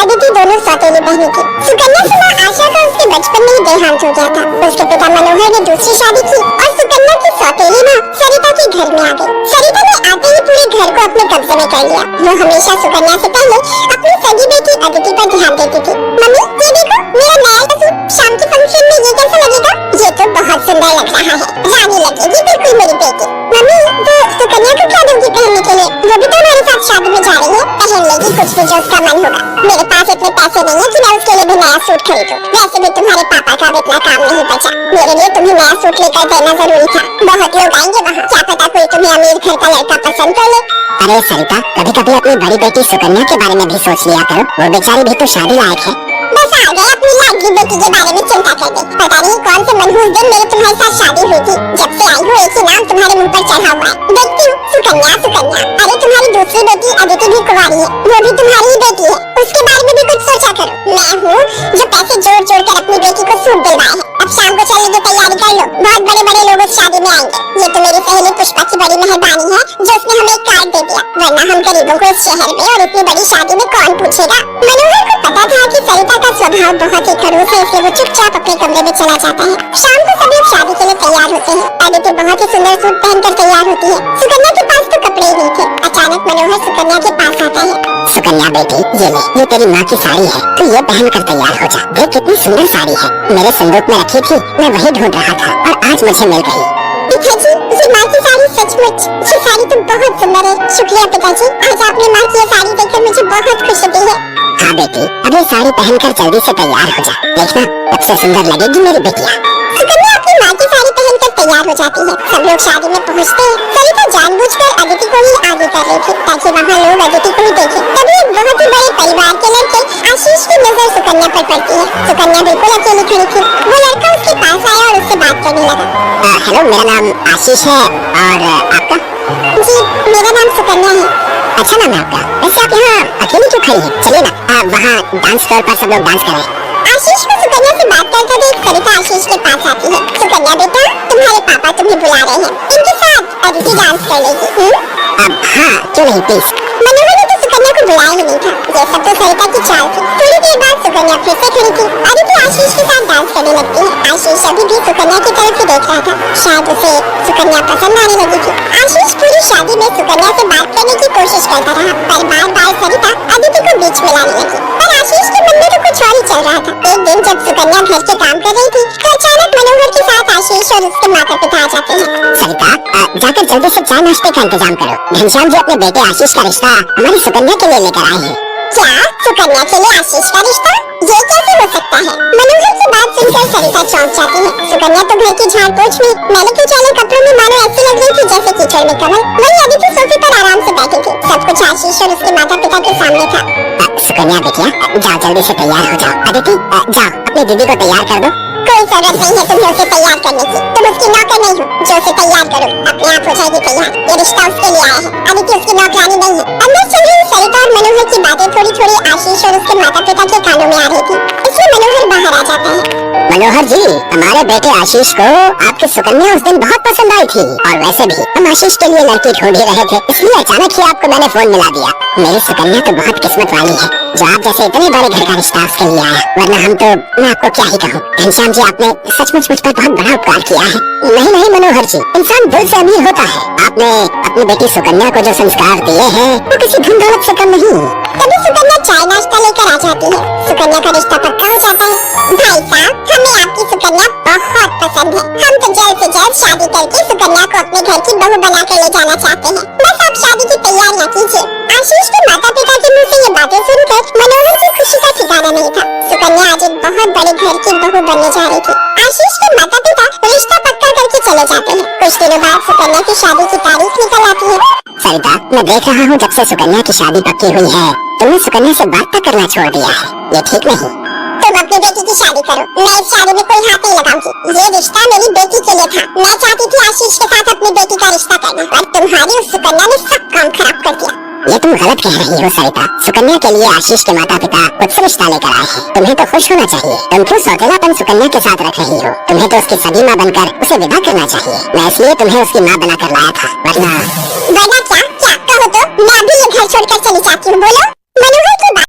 अदिति दोनों सौतेली बहनें थी। सुकन्या की मां आशा का उसके बचपन में ही देहांत हो गया था। उसके पिता मनोहर ने दूसरी शादी की और सुकन्या की सौतेली मां सरिता के घर में आ गई। सरिता ने आते ही पूरे घर को अपने कब्जे में कर लिया। वो हमेशा सुकन्या से पहले अपनी सगी बेटी अदिति पर ध्यान देती थी। मम्मी ये देखो मेरा नया सूट, शाम के फंक्शन में ये कैसा लगेगा? ये तो बहुत सुंदर लग रहा है, रानी लगेगी बिल्कुल मेरी बेटी। मम्मी तो सुकन्या को क्या दोगी पहनने के लिए? वो भी तो हमारे साथ शादी में जा रही है, पहन लेगी कुछ भी जो उसका मन होगा। मेरे पास इतने पैसे नहीं है कि मैं उसके लिए भी नया सूट खरीदूं। वैसे भी तुम्हारे पापा का इतना काम नहीं बचा। मेरे लिए तुम्हें नया सूट लेकर देना जरूरी था। बहुत लोग आएंगे वहाँ, क्या पता कोई तुम्हें अमीर घर का लड़का पसंद कर ले। अरे सरिता, कभी कभी अपनी बड़ी बेटी सुकन्या के बारे में भी सोच लिया करो। वो बेचारी भी तो शादी लायक है। बस आ गए अपनी लाडली बेटी के बारे में चिंता करने। पता नहीं कौन से मनहूस दिन मेरी तुम्हारे साथ शादी हुई थी। जब से आई हो एक ही नाम तुम्हारे मुंह पर चढ़ा हुआ है। देखती हूँ सुकन्या सुकन्या। अरे तुम्हारी दूसरी बेटी अदिति भी कुंवारी है, वो भी तुम्हारी ही बेटी है। उसके बारे में भी कुछ सोचा करो। मैं हूँ जो पैसे जोड़ जोड़ कर अपनी बेटी को सूट दिलवाए है। अब शाम को चलने की तैयारी कर लो, बहुत बड़े बड़े लोग उस शादी में आएंगे। ये तो मेरी सहेली पुष्पा की बड़ी मेहरबानी है जो उसने हमें एक कार्ड दे दिया, वरना हम गरीबों को इस शहर में और इतनी बड़ी शादी में कौन पूछेगा। मनोहर को पता था कि सरिता का स्वभाव बहुत ही खड़ूस है, इसलिए वो चुपचाप अपने कमरे में चला जाता है। शाम को सब लोग शादी के लिए तैयार होते हैं। अदिति बहुत ही सुंदर सूट पहनकर तैयार होती है। सुकन्या के पास तो कपड़े ही नहीं थे। अचानक मनोहर सुकन्या के पास आता है। सुकन्या बेटी, ये ले, ये तेरी माँ की साड़ी है, तू ये पहन कर तैयार हो जा। देख कितनी सुंदर साड़ी है, मेरे संदूक में रखी थी, मैं वही ढूंढ रहा था और आज मुझे मिल गई। पिताजी, ये माँ की साड़ी सचमुच, ये साड़ी तो बहुत सुंदर है। शुक्रिया पिताजी, आज आपने माँ की ये साड़ी देखकर मुझे बहुत खुशी दी है। हाँ बेटी, अब ये साड़ी पहनकर जल्दी से तैयार हो जा। देखना सबसे सुंदर लगेगी मेरी बेटिया। सुकन्या अपनी माँ की साड़ी पहनकर तैयार हो जाती है। सब लोग शादी में पहुँचते हैं। सरिता जानबूझकर अदिति को ही आगे कर रही थी ताकि वहाँ लोग अदिति को ही देखें। तभी एक बहुत ही बड़े परिवार के लड़के आशीष की नजर सुकन्या पर पड़ती है। सुकन्या बिल्कुल अकेली खड़ी थी। वो लड़का उसके पास आया और उससे बात करने लगा। हेलो, मेरा नाम आशीष है और आपका? जी, मेरा नाम सुकन्या है। अच्छा नाम है आपका। वैसे आप यहाँ अकेली क्यों खड़ी हैं? चलिए ना वहाँ डांस फ्लोर पर सब लोग डांस करें। आशीष को सुकन्या से बात करते देख सरिता आशीष के पास आती है। सुकन्या बेटा, तुम्हारे पापा तुम्हें बुला रहे हैं, इनके साथ अदिति डांस कर लेगी। हाँ क्यों नहीं, प्लीज। मनोहर ने तो सुकन्या को बुलाया ही नहीं था। ये सब तो सरिता की चाल थी। थोड़ी देर बाद सुकन्या फिर से खड़ी थी। अदिति आशीष के साथ डांस करने लगती है। आशीष अभी भी सुकन्या की तरफ ही देख रहा था, शायद उसे सुकन्या पसंद आने लगी थी। आशीष पूरी शादी में सुकन्या से बात करने की कोशिश करता रहा, पर बार-बार सरिता अदिति को बीच में लाने लगी। पर आशीष के मन में तो कुछ और ही चल रहा था। एक दिन जब सुकन्या घर के काम कर रही थी तो अचानक मनोहर के साथ आशीष और उसके माता पिता आ जाते हैं। सरिता, जाकर जल्दी से चाय नाश्ते का इंतजाम करो। घनश्याम जी अपने बेटे आशीष का रिश्ता हमारी सुकन्या के लिए लेकर आए हैं। क्या सुकन्या के लिए आशीष का रिश्ता? ये कैसे हो सकता है? मनोहर की बात सुनकर सरिता चौंक जाती है। सुकन्या तो घर की झाड़ पोंछ में मैंने कुछ वाले कपड़ों में मानो ऐसी लग रही थी जैसे कीचड़ में कमल। वहीं अदिति सोफे पर आराम से बैठी थी। सब कुछ आशीष और उसके माता पिता के सामने था। सुकन्या बेटिया, जाओ जल्दी से तैयार हो जाओ। अदिति, जाओ अपनी दीदी को तैयार कर दो। कोई जरूरत नहीं है तुम्हें उसे तैयार करने की। तुम उसकी नौकर नहीं हो जो उसे तैयार करो, अपने आप हो जाएगी तैयार। ये रिश्ता उसके लिए आया है, अदिति उसकी नौकरानी नहीं है। अंदर चल रही सरिता और मनोहर की बातें थोड़ी थोड़ी आशीष और उसके माता पिता के कानों में आ रही थी, इसलिए मनोहर बाहर आ जाता है। मनोहर जी, हमारे बेटे आशीष को आपकी सुकन्या उस दिन बहुत पसंद आई थी और वैसे भी हम आशीष के लिए लड़की ढूंढ ही रहे थे, इसलिए अचानक ही आपको मैंने फोन मिला दिया। मेरी सुकन्या तो बहुत किस्मत वाली है जो आप जैसे इतने बड़े घर का रिश्ता उसके लिए आया, वरना हम तो, मैं आपको क्या ही कहूँ। घनश्याम जी, आपने सचमुच मुझ पर बहुत बड़ा उपकार किया है। नहीं मनोहर जी, इंसान दिल से अमीर होता है। आपने अपनी बेटी सुकन्या को जो संस्कार दिए हैं वो किसी धन दौलत से कम नहीं। तभी सुकन्या चाय नाश्ता लेकर आ जाती है। सुकन्या का रिश्ता पक्का हो जाता है। भाई साहब, हमें आपकी सुकन्या बहुत पसंद है। हम तो जल्द से जल्द शादी करके सुकन्या को अपने घर की बहू बना कर ले जाना चाहते हैं। बस आप शादी की तैयारियां कीजिए। आशीष के माता पिता के मुँह से ये बातें सुनकर मनोहर की खुशी का ठिकाना नहीं था। सुकन्या आज एक बहुत बड़े घर की बहू बनने जा रही थी। आशीष के माता पिता रिश्ता पक्का करके चले जाते हैं। कुछ दिनों बाद सुकन्या की शादी की तारीख निकल आती है। सरिता, मैं देख रहा हूँ जब से सुकन्या की शादी पक्की हुई है तुमने सुकन्या से बात तक करना छोड़ दिया है। ये ठीक नहीं। तुम अपनी बेटी की शादी करो, मैं इस शादी में कोई हाथ नहीं लगाऊंगी। ये रिश्ता मेरी बेटी के लिए था। मैं चाहती थी आशीष के साथ अपनी बेटी का रिश्ता करना, पर तुम्हारी उस सुकन्या ने सब काम खराब कर दिया। ये तुम गलत कह रही हो सरिता। सुकन्या के लिए आशीष के माता पिता खुद से रिश्ता लेकर आए हैं। तुम्हें तो खुश होना चाहिए। तुम क्यों सौतेलापन सुकन्या के साथ रख रही हो? तुम्हें तो उसकी सगी माँ बनकर उसे विदा करना चाहिए। मैं इसलिए तुम्हें उसकी माँ बनाकर लाया था, वरना क्या कहो तो मैं अभी ये घर छोड़कर चली जाती हूँ। बोलो।